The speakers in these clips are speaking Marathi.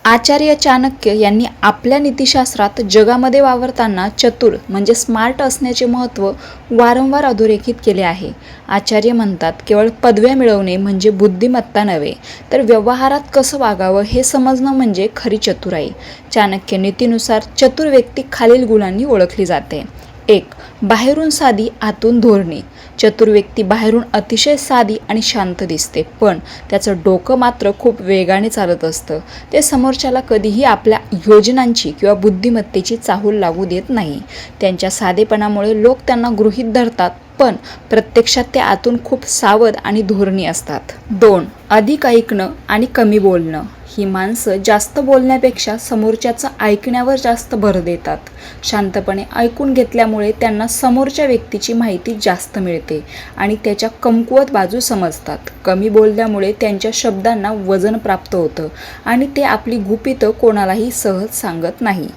आचार्य चाणक्य यांनी आपल्या नीतिशास्त्रात जगामध्ये वावरताना चतुर म्हणजे स्मार्ट असण्याचे महत्त्व वारंवार अधोरेखित केले आहे. आचार्य म्हणतात, केवळ पदव्या मिळवणे म्हणजे बुद्धिमत्ता नव्हे, तर व्यवहारात कसं वागावं हे समजणं म्हणजे खरी चतुराई. चाणक्य नीतीनुसार चतुर व्यक्ती खालील गुणांनी ओळखली जाते. 1. बाहेरून साधी, आतून धोरणी. चतुर व्यक्ती बाहेरून अतिशय साधी आणि शांत दिसते, पण त्याचं डोकं मात्र खूप वेगाने चालत असतं. ते समोरच्याला कधीही आपल्या योजनांची किंवा बुद्धिमत्तेची चाहूल लागू देत नाही. त्यांच्या साधेपणामुळे लोक त्यांना गृहीत धरतात, पण प्रत्यक्षात ते आतून खूप सावध आणि धोरणी असतात. 2. अधिक ऐकणं आणि कमी बोलणं. ही माणसं जास्त बोलण्यापेक्षा समोरच्याचं ऐकण्यावर जास्त भर देतात. शांतपणे ऐकून घेतल्यामुळे त्यांना समोरच्या व्यक्तीची माहिती जास्त मिळते आणि त्याच्या कमकुवत बाजू समजतात. कमी बोलल्यामुळे त्यांच्या शब्दांना वजन प्राप्त होतं आणि ते आपली गुपितं कोणालाही सहज सांगत नाही.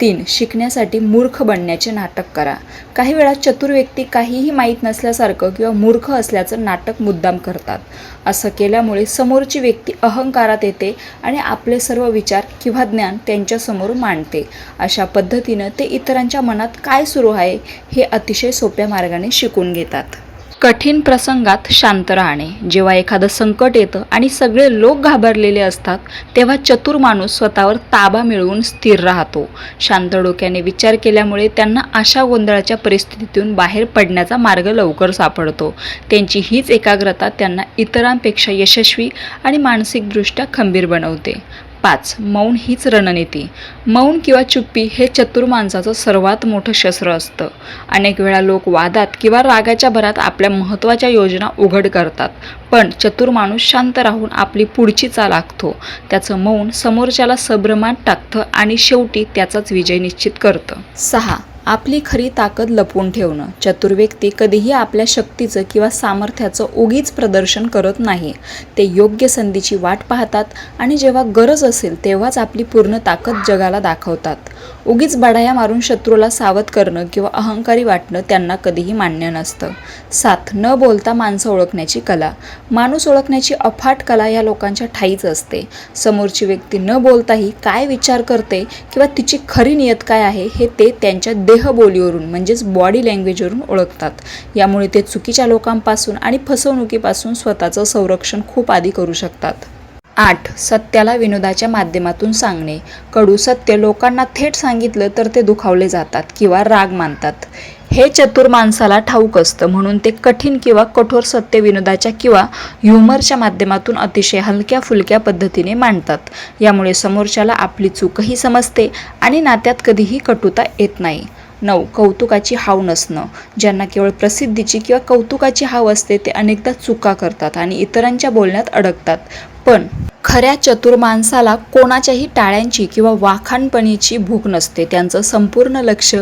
3. शिकण्यासाठी मूर्ख बनण्याचे नाटक करा. काही वेळा चतुर व्यक्ती काहीही माहीत नसल्यासारखं किंवा मूर्ख असल्याचं नाटक मुद्दाम करतात. असं केल्यामुळे समोरची व्यक्ती अहंकारात येते आणि आपले सर्व विचार किंवा ज्ञान त्यांच्यासमोर मांडते. अशा पद्धतीनं ते इतरांच्या मनात काय सुरू आहे हे अतिशय सोप्या मार्गाने शिकून घेतात. कठीण प्रसंगात शांत राहणे. जेव्हा एखादं संकट येतं आणि सगळे लोक घाबरलेले असतात, तेव्हा चतुर माणूस स्वतःवर ताबा मिळवून स्थिर राहतो. शांत डोक्याने विचार केल्यामुळे त्यांना अशा गोंधळाच्या परिस्थितीतून बाहेर पडण्याचा मार्ग लवकर सापडतो. त्यांची हीच एकाग्रता त्यांना इतरांपेक्षा यशस्वी आणि मानसिकदृष्ट्या खंबीर बनवते. 5. मौन हीच रणनीती. मौन किंवा चुप्पी हे चतुर माणसाचं सर्वात मोठं शस्त्र असतं. अनेक वेळा लोक वादात किंवा रागाच्या भरात आपल्या महत्त्वाच्या योजना उघड करतात, पण चतुर माणूस शांत राहून आपली पुढची चाल आखतो. त्याचं मौन समोरच्याला संभ्रमात टाकतं आणि शेवटी त्याचाच विजय निश्चित करतं. 6. आपली खरी ताकद लपवून ठेवणं. चतुर व्यक्ती कधीही आपल्या शक्तीचं किंवा सामर्थ्याचं उगीच प्रदर्शन करत नाही. ते योग्य संधीची वाट पाहतात आणि जेव्हा गरज असेल तेव्हाच आपली पूर्ण ताकद जगाला दाखवतात. उगीच बढाया मारून शत्रूला सावध करणं किंवा अहंकारी वाटणं त्यांना कधीही मान्य नसतं. 7. न बोलता माणसं ओळखण्याची कला. माणूस ओळखण्याची अफाट कला या लोकांच्या ठाईच असते. समोरची व्यक्ती न बोलताही काय विचार करते किंवा तिची खरी नियत काय आहे हे ते त्यांच्या देहबोलीवरून म्हणजेच बॉडी लँग्वेजवरून ओळखतात. यामुळे ते चुकीच्या लोकांपासून आणि फसवणुकीपासून स्वतःचं संरक्षण खूप आधी करू शकतात. 8. सत्याला विनोदाच्या माध्यमातून सांगणे. कडू सत्य लोकांना थेट सांगितलं तर ते दुखावले जातात किंवा राग मानतात. हे चतुर माणसाला ठाऊक असतं, म्हणून ते कठीण किंवा कठोर सत्य विनोदाच्या किंवा ह्युमरच्या माध्यमातून अतिशय हलक्या फुलक्या पद्धतीने मांडतात. यामुळे समोरच्याला आपली चूकही समजते आणि नात्यात कधीही कटुता येत नाही. 9. कौतुकाची हाव नसणं. ज्यांना केवळ प्रसिद्धीची किंवा कौतुकाची हाव असते ते अनेकदा चुका करतात आणि इतरांच्या बोलण्यात अडकतात, पण खऱ्या चतुर माणसाला कोणाच्याही टाळ्यांची किंवा वाखाणपणीची भूक नसते. त्यांचं संपूर्ण लक्ष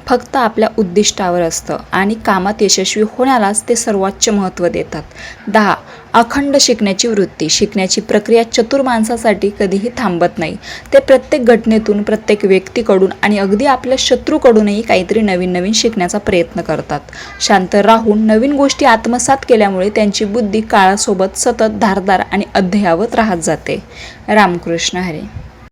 फक्त आपल्या उद्दिष्टावर असतं आणि कामात यशस्वी होण्यालाच ते सर्वोच्च महत्त्व देतात. 10. अखंड शिकण्याची वृत्ती. शिकण्याची प्रक्रिया चतुर माणसासाठी कधीही थांबत नाही. ते प्रत्येक घटनेतून, प्रत्येक व्यक्तीकडून आणि अगदी आपल्या शत्रूकडूनही काहीतरी नवीन नवीन शिकण्याचा प्रयत्न करतात. शांत राहून नवीन गोष्टी आत्मसात केल्यामुळे त्यांची बुद्धी काळासोबत सतत धारदार आणि अद्ययावत राहत जाते. रामकृष्ण हरी.